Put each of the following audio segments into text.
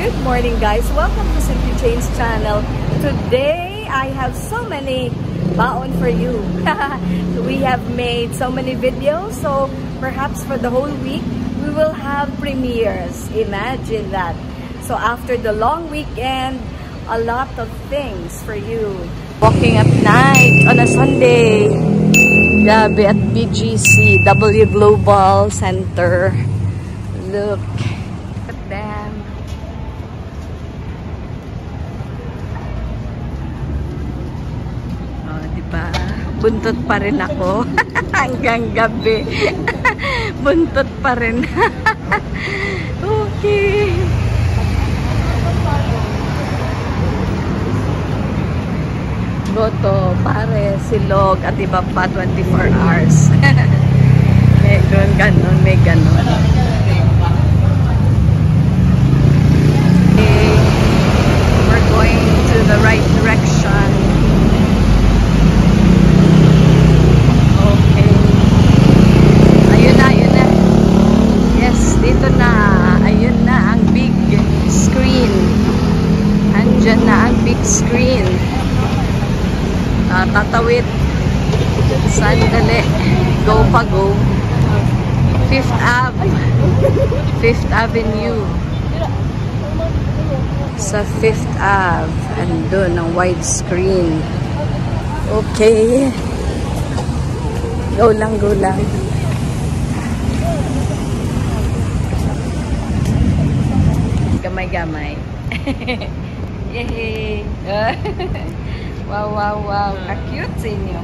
Good morning, guys. Welcome to Simply Jane's channel. Today, I have so many baon for you. We have made so many videos, so perhaps for the whole week, we will have premieres. Imagine that. So after the long weekend, a lot of things for you. Walking at night on a Sunday. Gabi at BGC, W Global Center. Look at them. Oh, diba? Buntot pa rin ako. Hanggang gabi. Buntot pa rin. Okay. Goto, pare, silog, at iba pa 24 hours. May ganun, may ganun. Okay. We're going to the right direction. Okay. Ayun na, ayun na. Yes, dito na. Ayun na ang big screen. Andyan na ang big screen. Tatawid. Sandali. Go pa go. Fifth Ave. Fifth Avenue. Sa Fifth Ave. Andun ang widescreen. Okay. Go lang, go lang. Gamay-gamay. Yay! Wow, wow, wow. Ka-cute sa inyo.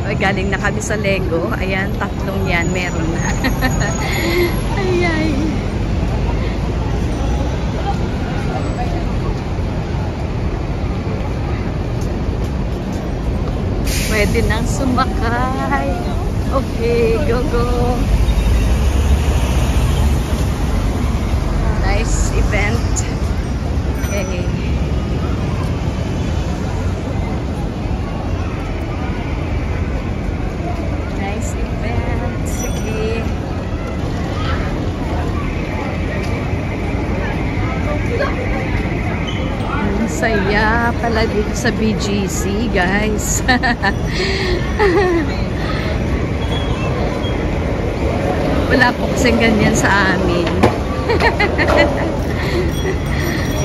Ay, galing na kami sa Lego. Ayan, tatlong yan. Meron na. Ay. Pwede nang sumakay. Okay, go, go. Nice event. Okay. Nice event. Okay. Ang saya pala dito sa BGC, guys. Wala po kasing ganyan sa amin.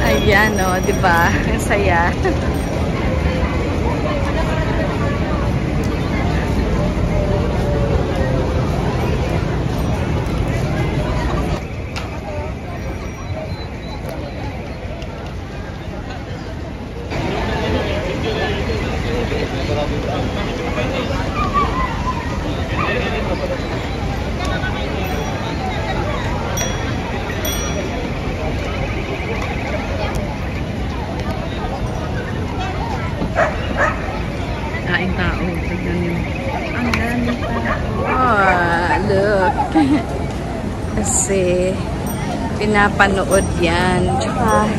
Ayan, o, diba? Ang saya. Kain tao. Tignan nyo. Ang dami tao. Oh, look. Kasi pinapanood yan. Tsaka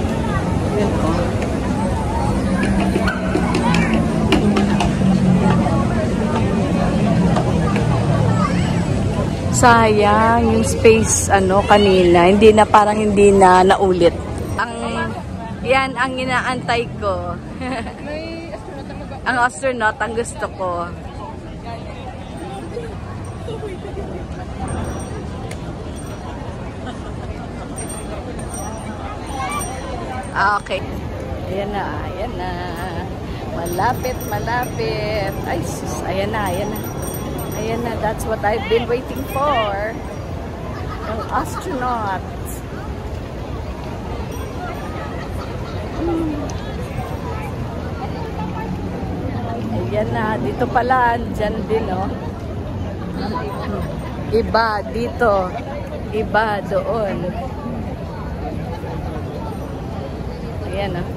yun o. Sayang yung space kanina. Hindi na, parang hindi na naulit. Yan ang inaantay ko. Ang astronaut ang gusto ko. Okay. Ayan na, ayan na. Malapit, malapit. Ay, sus, ayan na, ayan na. Ayan na, that's what I've been waiting for. Ang astronaut. Ayan na, dito pala, dyan din, oh. Iba dito, iba doon. Ayan, oh.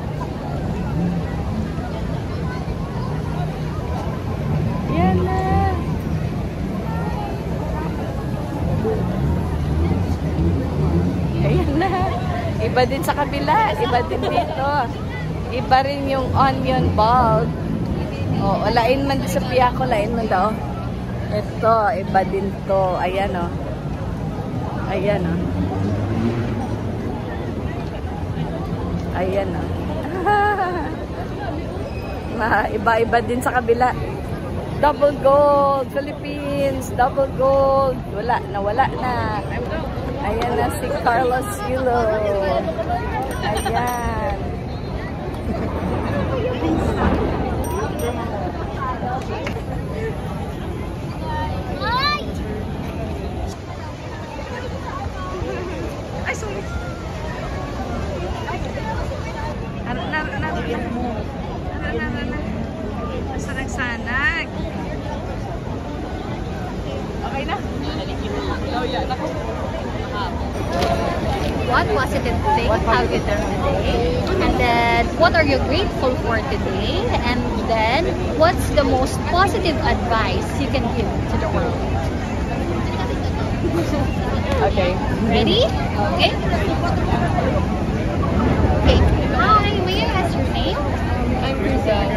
Ayan na. Ayan na. Iba din sa kabila, iba din dito. Iba rin yung onion bulb. Oh, lain man sa piyako, lain man daw. Ito, iba din to. Ayan, oh. Ayan o. Ayan o. Iba-iba din sa kabila. Double gold, Philippines, double gold. Nawala na. Ayan na si Carlos Yulo. Ayan. Ay, sorry. Na. Sanag-sanag. Okay na. What positive thing have you done today? And then, what are you grateful for today? And then, what's the most positive advice you can give to the world? Okay. Ready? Okay. Okay. Hi, may I ask your name? I'm Rizal.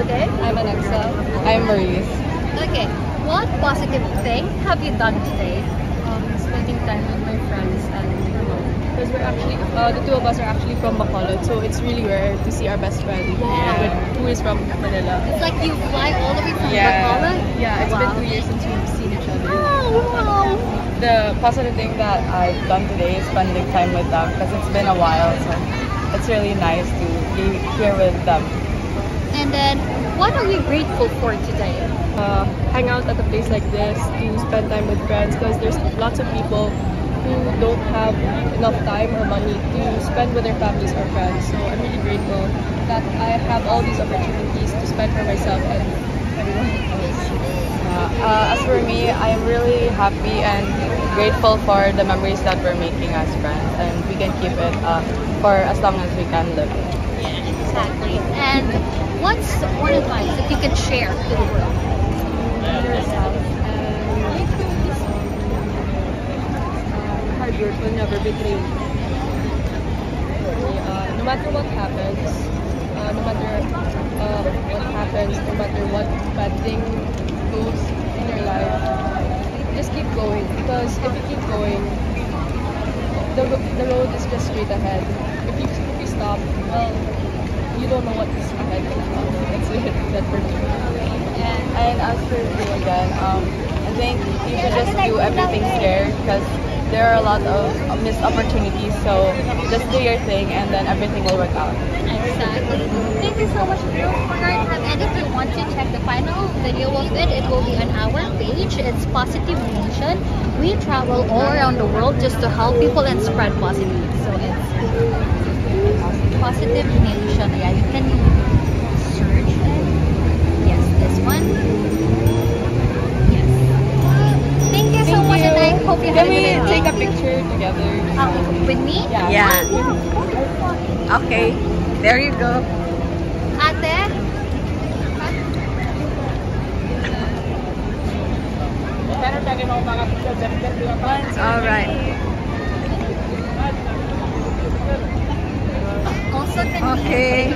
Okay. I'm Alexa. I'm Maurice. Okay. What positive thing have you done today? Spending time with my friends and because we're actually the two of us are actually from Bacolod, so it's really rare to see our best friend who is from Manila. It's like you fly all the way from Bacolod? Yeah, it's Wow. been 2 years since we've seen each other. Oh, wow. The positive thing that I've done today is spending time with them because it's been a while, so it's really nice to be here with them. And then, what are you grateful for today? Hang out at a place like this to spend time with friends because there's lots of people who don't have enough time or money to spend with their families or friends. So I'm really grateful that I have all these opportunities to spend for myself and everyone else. As for me, I am really happy and grateful for the memories that we're making as friends, and we can keep it for as long as we can live. Exactly. And what's one advice that you can share to the world? Yourself and hard work will never betray you. No matter what happens, no matter what bad thing goes in your life, just keep going, because if you keep going, the road is just straight ahead. If you stop, well, you don't know what's ahead. That's it. That's for me. And as for you again, I think you should just do everything scared because there are a lot of missed opportunities. So just do your thing and then everything will work out. Exactly. Thank you so much for your time. And if you want to check the final video of it, it will be on our page. It's Positive Nation. We travel all around the world just to help people and spread positive. So it's Positive Nation. Yeah, you can search it. Yes, this one. Yes. Thank you so much, and I hope you have Can a we good take day. a picture together? With me? Yeah. Okay. There you go. Ate? All right. Also, can we Okay.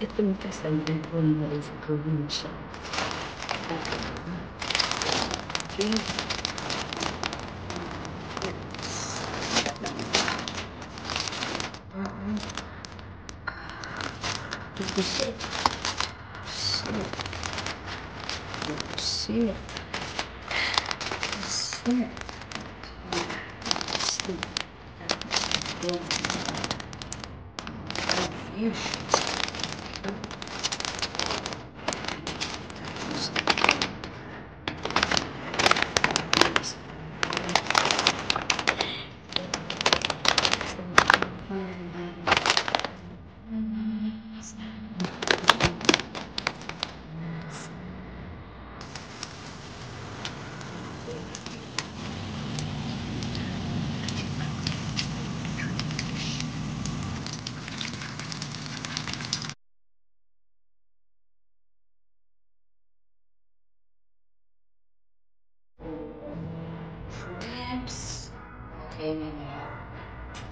Itong kasal ko na is provincial. Okay. Shit. Shit. Shit. Shit.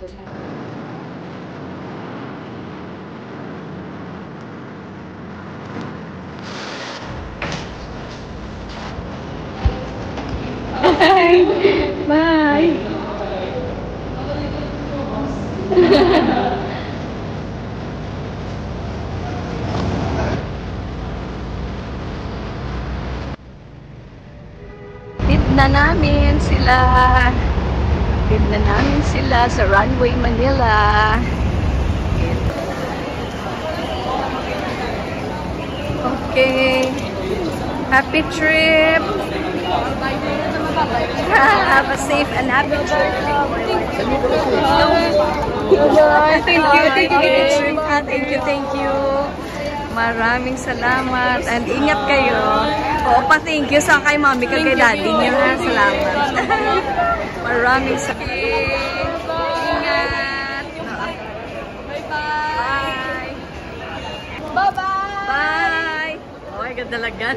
Bye. Na namin sila. Na namin sila sa Runway Manila. Okay. Happy trip. Have a safe and happy trip. Thank you. Maraming salamat and ingat kayo. Oo pa, thank you sa kay mami kay daddy niyo. Salamat. Maraming salamat. Ingat. Bye-bye. Bye. Oh, ay ganda talaga.